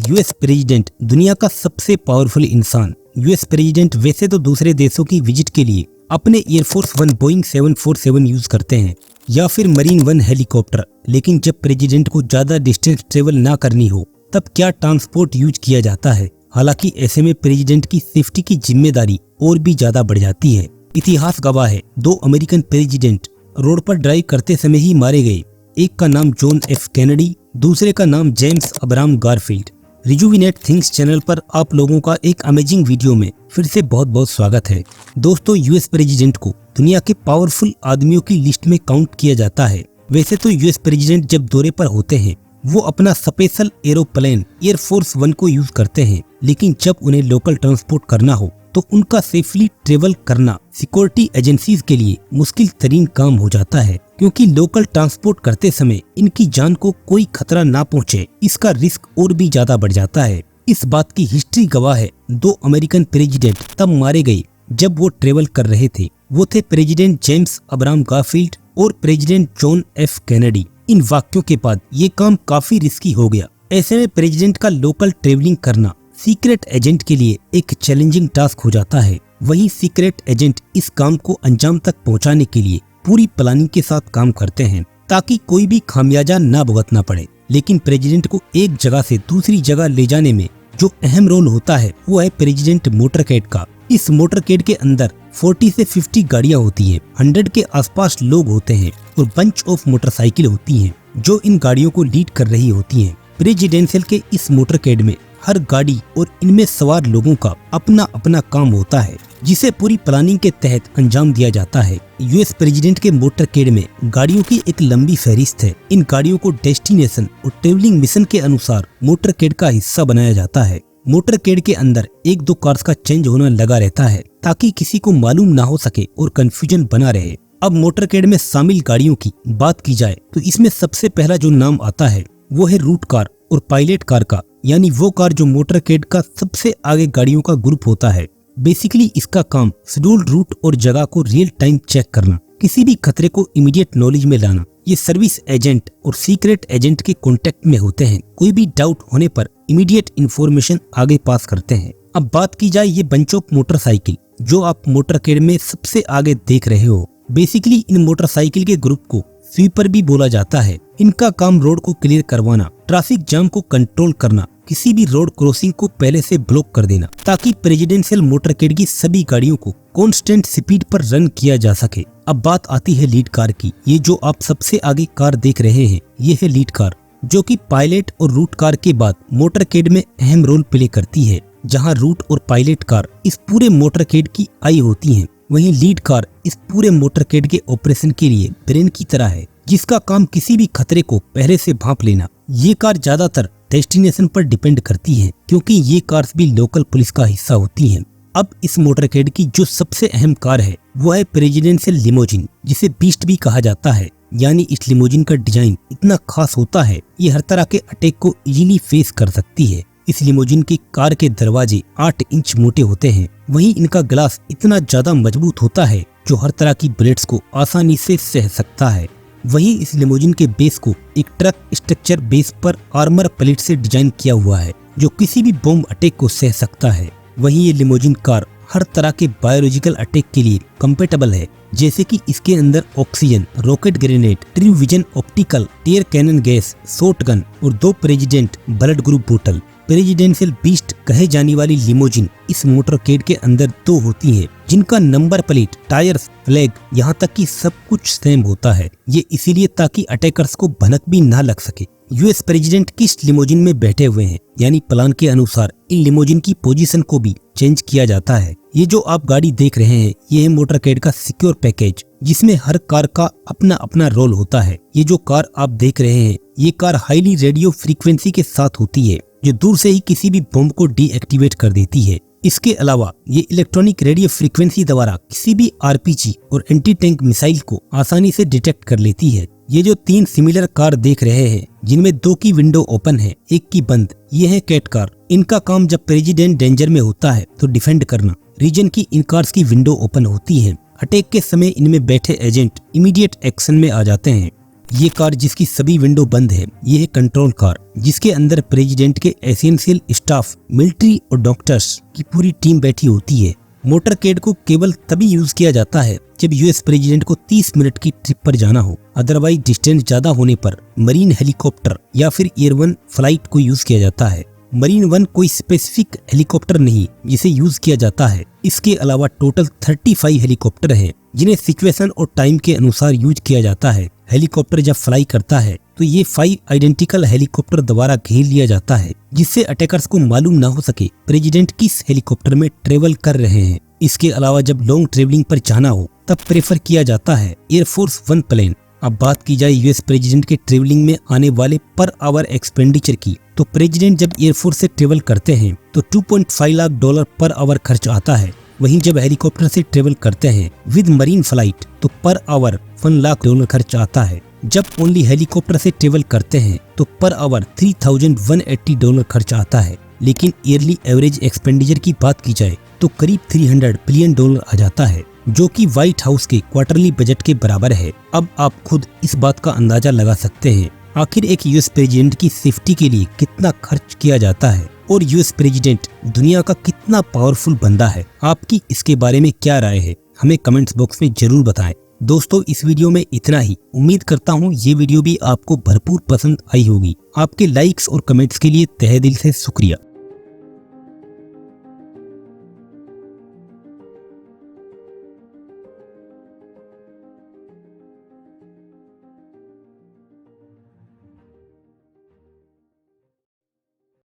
US president दुनिया का सबसे पावरफुल इंसान। यूएस प्रेसिडेंट वैसे तो दूसरे देशों की विजिट के लिए अपने एयरफोर्स वन बोइंग 747 यूज करते हैं या फिर मरीन वन हेलीकॉप्टर, लेकिन जब प्रेसिडेंट को ज्यादा डिस्टेंस ट्रेवल ना करनी हो तब क्या ट्रांसपोर्ट यूज किया जाता है। हालांकि ऐसे में प्रेसिडेंट की सेफ्टी की जिम्मेदारी और भी ज्यादा बढ़ जाती है। इतिहास गवाह है, 2 अमेरिकन प्रेसिडेंट रोड पर ड्राइव करते समय ही मारे गए। एक का नाम जॉन एफ कैनेडी, दूसरे का नाम James Abraham Garfield. Rejuvenate things channel पर आप लोगों का एक अमेजिंग वीडियो में फिर से बहुत बहुत स्वागत है। दोस्तों, यूएस प्रेसिडेंट को दुनिया के पावरफुल आदमियों की लिस्ट में काउंट किया जाता है। वैसे तो यूएस प्रेसिडेंट जब दौरे पर होते हैं वो अपना स्पेशल एरोप्लेन एयरफोर्स वन को यूज करते हैं, लेकिन जब उन्हें लोकल ट्रांसपोर्ट करना हो तो उनका सेफली ट्रेवल करना सिक्योरिटी एजेंसीज के लिए मुश्किल तरीन काम हो जाता है, क्योंकि लोकल ट्रांसपोर्ट करते समय इनकी जान को कोई खतरा ना पहुंचे, इसका रिस्क और भी ज्यादा बढ़ जाता है। इस बात की हिस्ट्री गवाह है, 2 अमेरिकन प्रेसिडेंट तब मारे गए जब वो ट्रेवल कर रहे थे। वो थे प्रेसिडेंट जेम्स अब्राहम गारफील्ड और प्रेसिडेंट जॉन एफ कैनेडी। इन वाक्यों के बाद ये काम काफी रिस्की हो गया। ऐसे में प्रेसिडेंट का लोकल ट्रेवलिंग करना सीक्रेट एजेंट के लिए एक चैलेंजिंग टास्क हो जाता है। वहीं सीक्रेट एजेंट इस काम को अंजाम तक पहुंचाने के लिए पूरी प्लानिंग के साथ काम करते हैं ताकि कोई भी खामियाजा ना भुगतना पड़े। लेकिन प्रेसिडेंट को एक जगह से दूसरी जगह ले जाने में जो अहम रोल होता है वो है प्रेसिडेंट मोटरकैड का। इस मोटरकैड के अंदर 40 से 50 गाड़ियां होती हैं, 100 के आसपास लोग होते हैं और बंच ऑफ मोटरसाइकिल होती हैं जो इन गाड़ियों को लीड कर रही होती हैं। प्रेसिडेंशियल के इस मोटरकैड में हर गाड़ी और इनमें सवार लोगों का अपना अपना काम होता है, जिसे पूरी प्लानिंग के तहत अंजाम दिया जाता है। यूएस प्रेसिडेंट के मोटरकैड में गाड़ियों की एक लंबी फहरिस्त है। इन गाड़ियों को डेस्टिनेशन और ट्रेवलिंग मिशन के अनुसार मोटरकैड का हिस्सा बनाया जाता है। मोटरकैड के अंदर 1-2 कार्स का चेंज होना लगा रहता है ताकि किसी को मालूम ना हो सके और कंफ्यूजन बना रहे। अब मोटरकैड में शामिल गाड़ियों की बात की जाए तो इसमें सबसे पहला जो नाम आता है वो है रूट कार और पायलट कार का, यानी वो कार जो मोटरकैड का सबसे आगे गाड़ियों का ग्रुप होता है। बेसिकली इसका काम शेड्यूल्ड रूट और जगह को रियल टाइम चेक करना, किसी भी खतरे को इमीडिएट नॉलेज में लाना। ये सर्विस एजेंट और सीक्रेट एजेंट के कांटेक्ट में होते हैं, कोई भी डाउट होने पर इमीडिएट इंफॉर्मेशन आगे पास करते हैं। अब बात की जाए ये बंच ऑफ मोटरसाइकिल जो आप मोटरकैड में सबसे आगे देख रहे हो। बेसिकली इन मोटरसाइकिल के ग्रुप को स्वीपर भी बोला जाता है। इनका काम रोड को क्लियर करवाना, ट्रैफिक जाम को कंट्रोल करना, किसी भी रोड क्रॉसिंग को पहले से ब्लॉक कर देना ताकि प्रेसिडेंशियल मोटरकैड की सभी गाड़ियों को कांस्टेंट स्पीड पर रन किया जा सके। अब बात आती है लीड कार की। ये जो आप सबसे आगे कार देख रहे हैं ये है लीड कार, जो कि पायलट और रूट कार के बाद मोटरकैड में अहम रोल प्ले करती है। जहां रूट और पायलट कार इस पूरे मोटरकैड की आई होती हैं, वहीं लीड कार इस पूरे मोटरकैड के ऑपरेशन के लिए ब्रेन की तरह है, जिसका काम किसी भी खतरे को पहले से भांप लेना। ये कार ज्यादातर डेस्टिनेशन पर डिपेंड करती है क्योंकि ये कार्स भी लोकल पुलिस का हिस्सा होती हैं। अब इस मोटरकैड की जो सबसे अहम कार है वो है प्रेसिडेंशियल लिमोजिन, जिसे बीस्ट भी कहा जाता है। यानी इस लिमोजिन का डिजाइन इतना खास होता है ये हर तरह के अटैक को इजीली फेस कर सकती है। इस लिमोजिन की कार के दरवाजे 8 इंच मोटे होते हैं, वहीं इनका ग्लास इतना ज्यादा मजबूत होता है जो हर तरह की बुलेट्स को आसानी से सह सकता है। वहीं इस लिमोजिन के बेस को एक ट्रक स्ट्रक्चर बेस पर आर्मर प्लेट से डिजाइन किया हुआ है जो किसी भी बॉम्ब अटैक को सह सकता है। वहीं ये लिमोजिन कार हर तरह के बायोलॉजिकल अटैक के लिए कंपेटेबल है, जैसे कि इसके अंदर oxygen, rocket grenade, true vision optical, tear cannon gas, shotgun और 2 प्रेसिडेंट ब्लड ग्रुप बोतल। प्रेसिडेंशियल बीस्ट कहे जाने वाली लिमोजिन इस मोटरकैड के अंदर 2 होती है, जिनका नंबर प्लेट, टायर्स, फ्लैग, यहाँ तक कि सब कुछ सेम होता है। ये इसीलिए ताकि अटैकर्स को भनक भी ना लग सके। यूएस प्रेसिडेंट किस लिमोजिन में बैठे हुए हैं, यानी प्लान के अनुसार इन लिमोजिन की पोजीशन को भी चेंज किया जाता है। ये जो आप गाड़ी देख रहे हैं ये है मोटरकैड का सिक्योर पैकेज, जिसमें हर कार का अपना अपना रोल होता है। ये जो कार आप देख रहे हैं ये कार हाईली रेडियो फ्रीक्वेंसी के साथ होती है जो दूर से ही किसी भी बॉम्ब को डीएक्टिवेट कर देती है। इसके अलावा ये इलेक्ट्रॉनिक रेडियो फ्रीक्वेंसी द्वारा किसी भी आरपीजी और एंटी टैंक मिसाइल को आसानी से डिटेक्ट कर लेती है। ये जो 3 सिमिलर कार देख रहे हैं जिनमें 2 की विंडो ओपन है, 1 की बंद, ये है कैट कार। इनका काम जब प्रेसिडेंट डेंजर में होता है तो डिफेंड करना। रीजन की इन कार्स की विंडो ओपन होती है। अटैक के समय इनमें बैठे एजेंट इमीडिएट एक्शन में आ जाते हैं। ये कार जिसकी सभी विंडो बंद है, ये है कंट्रोल कार, जिसके अंदर प्रेसिडेंट के एसेंशियल स्टाफ, मिलिट्री और डॉक्टर्स की पूरी टीम बैठी होती है। मोटरकेड को केवल तभी यूज किया जाता है जब यूएस प्रेसिडेंट को 30 मिनट की ट्रिप पर जाना हो। अदरवाइज डिस्टेंस ज्यादा होने पर मरीन हेलीकॉप्टर या फिर एयर वन फ्लाइट को यूज किया जाता है। मरीन वन कोई स्पेसिफिक हेलीकॉप्टर नहीं जिसे यूज किया जाता है। इसके अलावा टोटल 35 हेलीकॉप्टर हैं जिन्हें सिचुएशन और टाइम के अनुसार यूज किया जाता है। हेलीकॉप्टर जब फ्लाई करता है तो ये 5 आइडेंटिकल हेलीकॉप्टर द्वारा घेर लिया जाता है, जिससे अटैकर्स को मालूम न हो सके प्रेसिडेंट किस हेलीकॉप्टर में ट्रेवल कर रहे हैं। इसके अलावा जब लॉन्ग ट्रेवलिंग पर जाना हो तब प्रेफर किया जाता है एयरफोर्स वन प्लेन। अब बात की जाए यूएस प्रेसिडेंट के ट्रेवलिंग में आने वाले पर आवर एक्सपेंडिचर की, तो प्रेसिडेंट जब एयरफोर्स से ट्रेवल करते हैं तो $2.5 लाख पर आवर खर्च आता है। वहीं जब हेलीकॉप्टर से ट्रेवल करते हैं विद मरीन फ्लाइट तो पर आवर $1 लाख खर्च आता है। जब ओनली हेलीकॉप्टर से ट्रेवल करते हैं तो पर आवर $3,180 खर्च आता है। लेकिन ईयरली एवरेज एक्सपेंडिचर की बात की जाए तो करीब $300 बिलियन आ जाता है, जो कि व्हाइट हाउस के क्वार्टरली बजट के बराबर है। अब आप खुद इस बात का अंदाजा लगा सकते हैं आखिर एक यूएस प्रेसिडेंट की सेफ्टी के लिए कितना खर्च किया जाता है और यूएस प्रेसिडेंट दुनिया का कितना पावरफुल बंदा है। आपकी इसके बारे में क्या राय है, हमें कमेंट्स बॉक्स में जरूर बताएं। दोस्तों, इस वीडियो में इतना ही। उम्मीद करता हूँ ये वीडियो भी आपको भरपूर पसंद आई होगी। आपके लाइक्स और कमेंट्स के लिए तहे दिल से शुक्रिया।